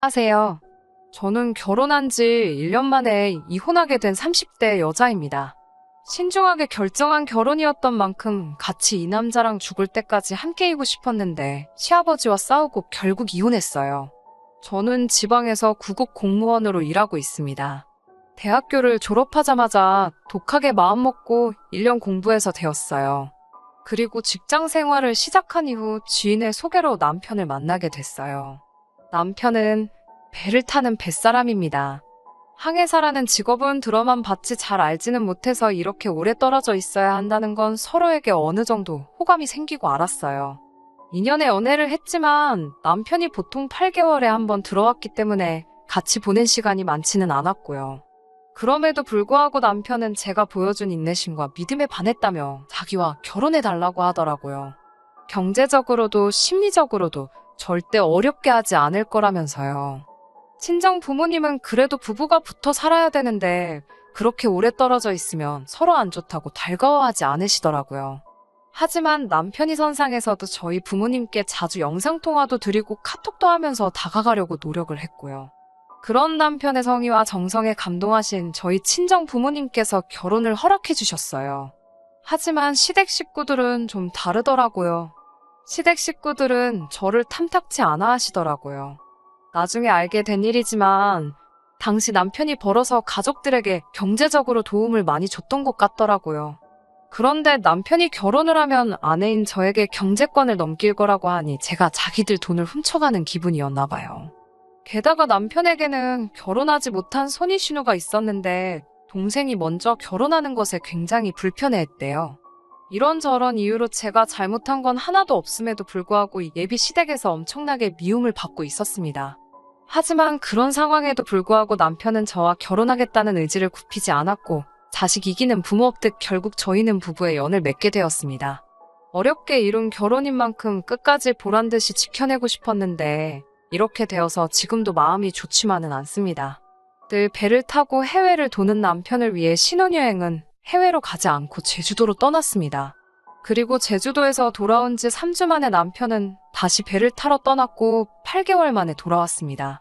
안녕하세요. 저는 결혼한 지 1년 만에 이혼하게 된 30대 여자입니다. 신중하게 결정한 결혼이었던 만큼 같이 이 남자랑 죽을 때까지 함께이고 싶었는데 시아버지와 싸우고 결국 이혼했어요. 저는 지방에서 구급 공무원으로 일하고 있습니다. 대학교를 졸업하자마자 독하게 마음먹고 1년 공부해서 되었어요. 그리고 직장 생활을 시작한 이후 지인의 소개로 남편을 만나게 됐어요. 남편은 배를 타는 뱃사람입니다. 항해사라는 직업은 들어만 봤지 잘 알지는 못해서 이렇게 오래 떨어져 있어야 한다는 건 서로에게 어느 정도 호감이 생기고 알았어요. 2년의 연애를 했지만 남편이 보통 8개월에 한 번 들어왔기 때문에 같이 보낸 시간이 많지는 않았고요. 그럼에도 불구하고 남편은 제가 보여준 인내심과 믿음에 반했다며 자기와 결혼해달라고 하더라고요. 경제적으로도 심리적으로도 절대 어렵게 하지 않을 거라면서요. 친정 부모님은 그래도 부부가 붙어 살아야 되는데 그렇게 오래 떨어져 있으면 서로 안 좋다고 달가워하지 않으시더라고요. 하지만 남편이 선상에서도 저희 부모님께 자주 영상통화도 드리고 카톡도 하면서 다가가려고 노력을 했고요. 그런 남편의 성의와 정성에 감동하신 저희 친정 부모님께서 결혼을 허락해 주셨어요. 하지만 시댁 식구들은 좀 다르더라고요. 시댁 식구들은 저를 탐탁치 않아 하시더라고요. 나중에 알게 된 일이지만 당시 남편이 벌어서 가족들에게 경제적으로 도움을 많이 줬던 것 같더라고요. 그런데 남편이 결혼을 하면 아내인 저에게 경제권을 넘길 거라고 하니 제가 자기들 돈을 훔쳐가는 기분이었나 봐요. 게다가 남편에게는 결혼하지 못한 손위신우가 있었는데 동생이 먼저 결혼하는 것에 굉장히 불편해했대요. 이런저런 이유로 제가 잘못한 건 하나도 없음에도 불구하고 예비 시댁에서 엄청나게 미움을 받고 있었습니다. 하지만 그런 상황에도 불구하고 남편은 저와 결혼하겠다는 의지를 굽히지 않았고 자식 이기는 부모 없듯 결국 저희는 부부의 연을 맺게 되었습니다. 어렵게 이룬 결혼인 만큼 끝까지 보란듯이 지켜내고 싶었는데 이렇게 되어서 지금도 마음이 좋지만은 않습니다. 늘 배를 타고 해외를 도는 남편을 위해 신혼여행은 해외로 가지 않고 제주도로 떠났습니다. 그리고 제주도에서 돌아온 지 3주 만에 남편은 다시 배를 타러 떠났고 8개월 만에 돌아왔습니다.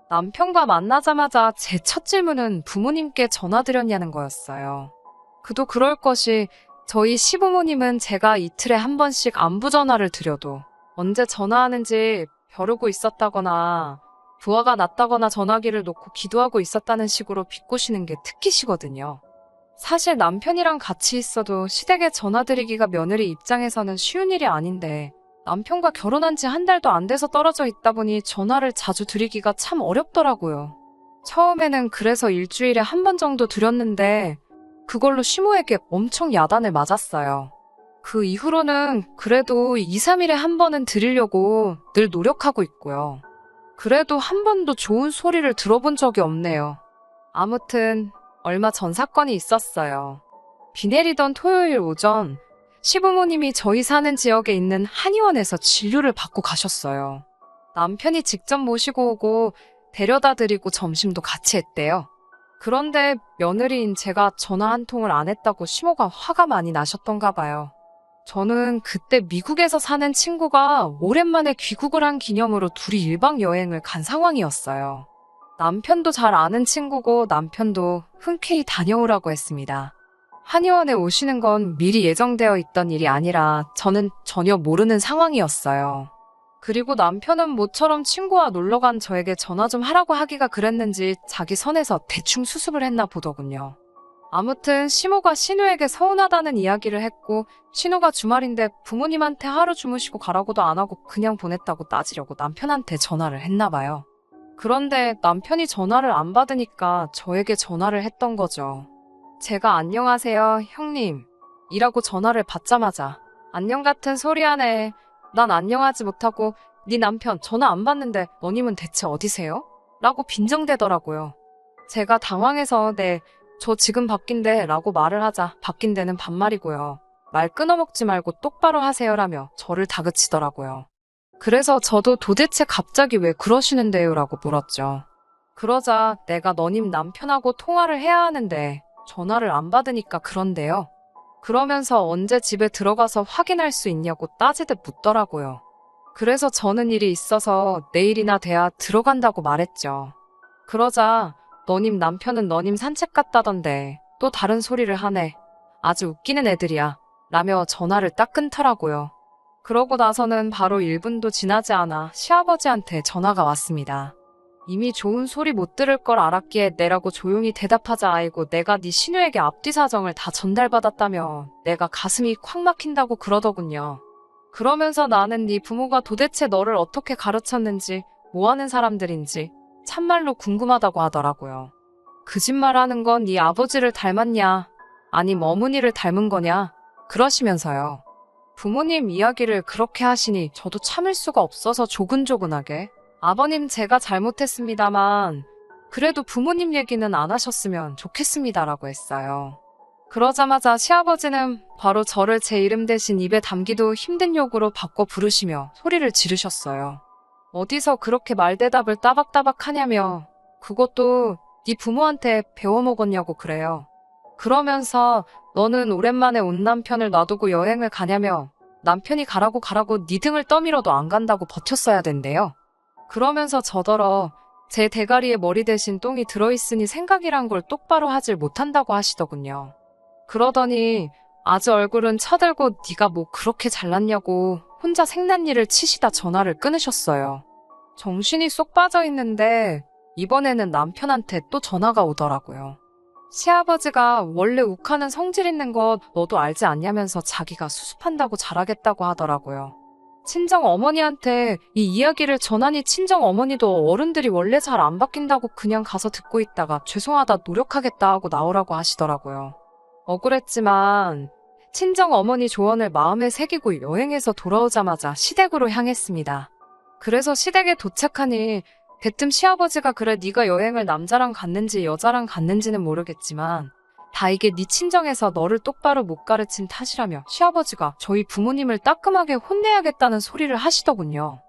남편과 만나자마자 제 첫 질문은 부모님께 전화드렸냐는 거였어요. 그도 그럴 것이 저희 시부모님은 제가 이틀에 한 번씩 안부 전화를 드려도 언제 전화하는지 벼르고 있었다거나 부하가 났다거나 전화기를 놓고 기도하고 있었다는 식으로 비꼬시는 게 특기시거든요. 사실 남편이랑 같이 있어도 시댁에 전화드리기가 며느리 입장에서는 쉬운 일이 아닌데 남편과 결혼한 지 한 달도 안 돼서 떨어져 있다 보니 전화를 자주 드리기가 참 어렵더라고요. 처음에는 그래서 일주일에 한 번 정도 드렸는데 그걸로 시모에게 엄청 야단을 맞았어요. 그 이후로는 그래도 2, 3일에 한 번은 드리려고 늘 노력하고 있고요. 그래도 한 번도 좋은 소리를 들어본 적이 없네요. 아무튼 얼마 전 사건이 있었어요. 비 내리던 토요일 오전 시부모님이 저희 사는 지역에 있는 한의원에서 진료를 받고 가셨어요. 남편이 직접 모시고 오고 데려다 드리고 점심도 같이 했대요. 그런데 며느리인 제가 전화 한 통을 안 했다고 시모가 화가 많이 나셨던가 봐요. 저는 그때 미국에서 사는 친구가 오랜만에 귀국을 한 기념으로 둘이 1박 여행을 간 상황이었어요. 남편도 잘 아는 친구고 남편도 흔쾌히 다녀오라고 했습니다. 한의원에 오시는 건 미리 예정되어 있던 일이 아니라 저는 전혀 모르는 상황이었어요. 그리고 남편은 모처럼 친구와 놀러 간 저에게 전화 좀 하라고 하기가 그랬는지 자기 선에서 대충 수습을 했나 보더군요. 아무튼 시모가 신우에게 서운하다는 이야기를 했고 신우가 주말인데 부모님한테 하루 주무시고 가라고도 안 하고 그냥 보냈다고 따지려고 남편한테 전화를 했나 봐요. 그런데 남편이 전화를 안 받으니까 저에게 전화를 했던 거죠. 제가 안녕하세요 형님 이라고 전화를 받자마자 안녕 같은 소리 하네. 난 안녕하지 못하고 네 남편 전화 안 받는데 너님은 대체 어디세요? 라고 빈정대더라고요. 제가 당황해서 네, 저 지금 바뀐데 라고 말을 하자 바뀐 데는 반말이고요. 말 끊어먹지 말고 똑바로 하세요라며 저를 다그치더라고요. 그래서 저도 도대체 갑자기 왜 그러시는데요? 라고 물었죠. 그러자 내가 너님 남편하고 통화를 해야 하는데 전화를 안 받으니까 그런데요. 그러면서 언제 집에 들어가서 확인할 수 있냐고 따지듯 묻더라고요. 그래서 저는 일이 있어서 내일이나 돼야 들어간다고 말했죠. 그러자 너님 남편은 너님 산책 갔다던데 또 다른 소리를 하네. 아주 웃기는 애들이야. 라며 전화를 딱 끊더라고요. 그러고 나서는 바로 1분도 지나지 않아 시아버지한테 전화가 왔습니다. 이미 좋은 소리 못 들을 걸 알았기에 내라고 조용히 대답하자. 아이고 내가 네 신우에게 앞뒤 사정을 다 전달받았다며 내가 가슴이 콱 막힌다고 그러더군요. 그러면서 나는 네 부모가 도대체 너를 어떻게 가르쳤는지 뭐하는 사람들인지 참말로 궁금하다고 하더라고요. 거짓말하는 건 네 아버지를 닮았냐 아님 어머니를 닮은 거냐 그러시면서요. 부모님 이야기를 그렇게 하시니 저도 참을 수가 없어서 조근조근하게 아버님 제가 잘못했습니다만 그래도 부모님 얘기는 안 하셨으면 좋겠습니다라고 했어요. 그러자마자 시아버지는 바로 저를 제 이름 대신 입에 담기도 힘든 욕으로 바꿔 부르시며 소리를 지르셨어요. 어디서 그렇게 말대답을 따박따박 하냐며 그것도 네 부모한테 배워먹었냐고 그래요. 그러면서 너는 오랜만에 온 남편을 놔두고 여행을 가냐며 남편이 가라고 네 등을 떠밀어도 안 간다고 버텼어야 된대요. 그러면서 저더러 제 대가리에 머리 대신 똥이 들어있으니 생각이란 걸 똑바로 하질 못한다고 하시더군요. 그러더니 아주 얼굴은 쳐들고 네가 뭐 그렇게 잘났냐고 혼자 생난일을 치시다 전화를 끊으셨어요. 정신이 쏙 빠져있는데 이번에는 남편한테 또 전화가 오더라고요. 시아버지가 원래 욱하는 성질 있는 것 너도 알지 않냐면서 자기가 수습한다고 잘하겠다고 하더라고요. 친정 어머니한테 이 이야기를 전하니 친정 어머니도 어른들이 원래 잘 안 바뀐다고 그냥 가서 듣고 있다가 죄송하다 노력하겠다 하고 나오라고 하시더라고요. 억울했지만 친정 어머니 조언을 마음에 새기고 여행에서 돌아오자마자 시댁으로 향했습니다. 그래서 시댁에 도착하니 대뜸 시아버지가 그래 네가 여행을 남자랑 갔는지 여자랑 갔는지는 모르겠지만 다 이게 네 친정에서 너를 똑바로 못 가르친 탓이라며 시아버지가 저희 부모님을 따끔하게 혼내야겠다는 소리를 하시더군요.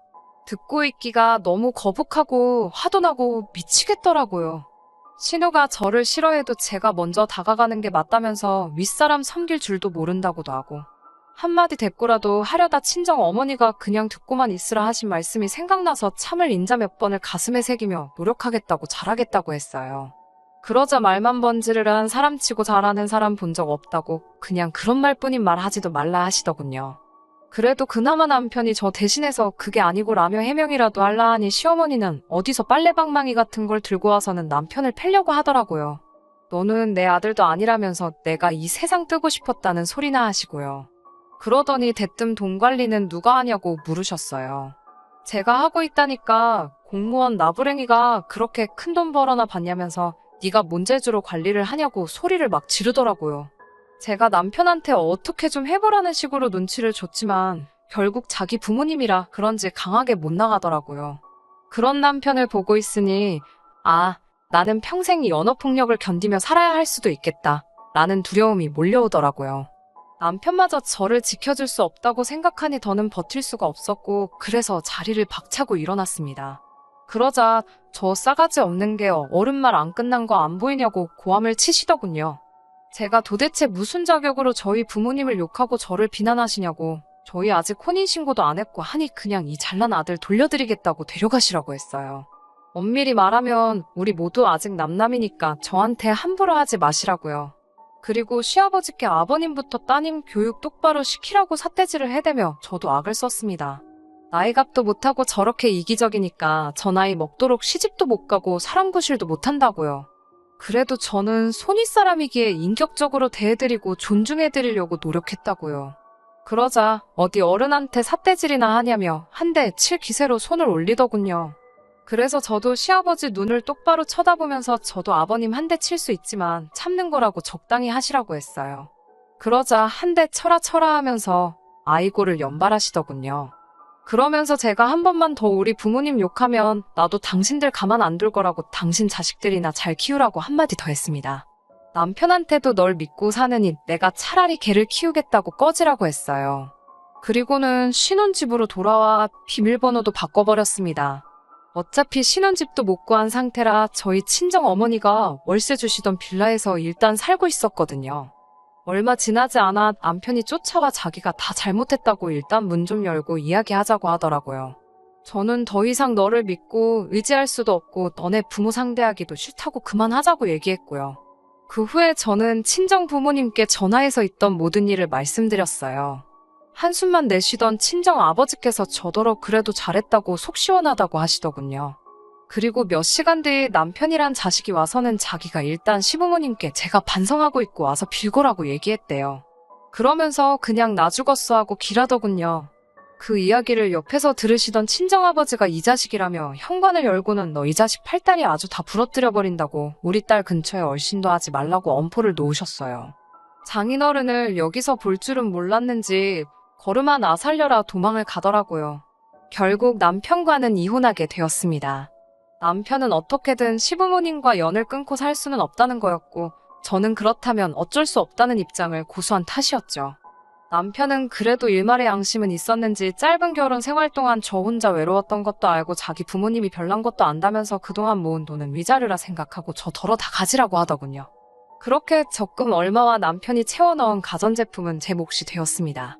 듣고 있기가 너무 거북하고 화도 나고 미치겠더라고요. 신우가 저를 싫어해도 제가 먼저 다가가는 게 맞다면서 윗사람 섬길 줄도 모른다고도 하고 한마디 대꾸라도 하려다 친정 어머니가 그냥 듣고만 있으라 하신 말씀이 생각나서 참을 인자 몇 번을 가슴에 새기며 노력하겠다고 잘하겠다고 했어요. 그러자 말만 번지르르한 사람치고 잘하는 사람 본 적 없다고 그냥 그런 말뿐인 말 하지도 말라 하시더군요. 그래도 그나마 남편이 저 대신해서 그게 아니고라며 해명이라도 할라 하니 시어머니는 어디서 빨래방망이 같은 걸 들고 와서는 남편을 패려고 하더라고요. 너는 내 아들도 아니라면서 내가 이 세상 뜨고 싶었다는 소리나 하시고요. 그러더니 대뜸 돈 관리는 누가 하냐고 물으셨어요. 제가 하고 있다니까 공무원 나부랭이가 그렇게 큰 돈 벌어나 받냐면서 네가 뭔 재주로 관리를 하냐고 소리를 막 지르더라고요. 제가 남편한테 어떻게 좀 해보라는 식으로 눈치를 줬지만 결국 자기 부모님이라 그런지 강하게 못 나가더라고요. 그런 남편을 보고 있으니 나는 평생 이 언어폭력을 견디며 살아야 할 수도 있겠다 라는 두려움이 몰려오더라고요. 남편마저 저를 지켜줄 수 없다고 생각하니 더는 버틸 수가 없었고 그래서 자리를 박차고 일어났습니다. 그러자 저 싸가지 없는 게 어른 말 안 끝난 거 안 보이냐고 고함을 치시더군요. 제가 도대체 무슨 자격으로 저희 부모님을 욕하고 저를 비난하시냐고 저희 아직 혼인신고도 안 했고 하니 그냥 이 잘난 아들 돌려드리겠다고 데려가시라고 했어요. 엄밀히 말하면 우리 모두 아직 남남이니까 저한테 함부로 하지 마시라고요. 그리고 시아버지께 아버님부터 따님 교육 똑바로 시키라고 삿대질을 해대며 저도 악을 썼습니다. 나이값도 못하고 저렇게 이기적이니까 저 나이 먹도록 시집도 못 가고 사람 구실도 못한다고요. 그래도 저는 손윗사람이기에 인격적으로 대해드리고 존중해드리려고 노력했다고요. 그러자 어디 어른한테 삿대질이나 하냐며 한 대 칠 기세로 손을 올리더군요. 그래서 저도 시아버지 눈을 똑바로 쳐다보면서 저도 아버님 한 대 칠 수 있지만 참는 거라고 적당히 하시라고 했어요. 그러자 한 대 쳐라 하면서 아이고를 연발하시더군요. 그러면서 제가 한 번만 더 우리 부모님 욕하면 나도 당신들 가만 안 둘 거라고 당신 자식들이나 잘 키우라고 한마디 더 했습니다. 남편한테도 널 믿고 사느니 내가 차라리 걔를 키우겠다고 꺼지라고 했어요. 그리고는 신혼집으로 돌아와 비밀번호도 바꿔버렸습니다. 어차피 신혼집도 못 구한 상태라 저희 친정 어머니가 월세 주시던 빌라에서 일단 살고 있었거든요. 얼마 지나지 않아 남편이 쫓아와 자기가 다 잘못했다고 일단 문 좀 열고 이야기하자고 하더라고요. 저는 더 이상 너를 믿고 의지할 수도 없고 너네 부모 상대하기도 싫다고 그만하자고 얘기했고요. 그 후에 저는 친정 부모님께 전화해서 있던 모든 일을 말씀드렸어요. 한숨만 내쉬던 친정 아버지께서 저더러 그래도 잘했다고 속 시원하다고 하시더군요. 그리고 몇 시간 뒤 남편이란 자식이 와서는 자기가 일단 시부모님께 제가 반성하고 있고 와서 빌고라고 얘기했대요. 그러면서 그냥 나 죽었어 하고 길하더군요. 그 이야기를 옆에서 들으시던 친정아버지가 이 자식이라며 현관을 열고는 너 이 자식 팔다리 아주 다 부러뜨려버린다고 우리 딸 근처에 얼씬도 하지 말라고 엄포를 놓으셨어요. 장인어른을 여기서 볼 줄은 몰랐는지 걸음 나 살려라 도망을 가더라고요. 결국 남편과는 이혼하게 되었습니다. 남편은 어떻게든 시부모님과 연을 끊고 살 수는 없다는 거였고 저는 그렇다면 어쩔 수 없다는 입장을 고수한 탓이었죠. 남편은 그래도 일말의 양심은 있었는지 짧은 결혼 생활 동안 저 혼자 외로웠던 것도 알고 자기 부모님이 별난 것도 안다면서 그동안 모은 돈은 위자료라 생각하고 저 덜어 다 가지라고 하더군요. 그렇게 적금 얼마와 남편이 채워넣은 가전제품은 제 몫이 되었습니다.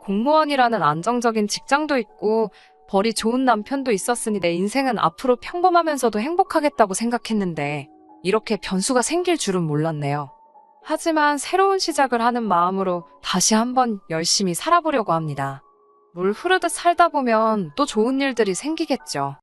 공무원이라는 안정적인 직장도 있고 벌이 좋은 남편도 있었으니 내 인생은 앞으로 평범하면서도 행복하겠다고 생각했는데 이렇게 변수가 생길 줄은 몰랐네요. 하지만 새로운 시작을 하는 마음으로 다시 한번 열심히 살아보려고 합니다. 물 흐르듯 살다 보면 또 좋은 일들이 생기겠죠.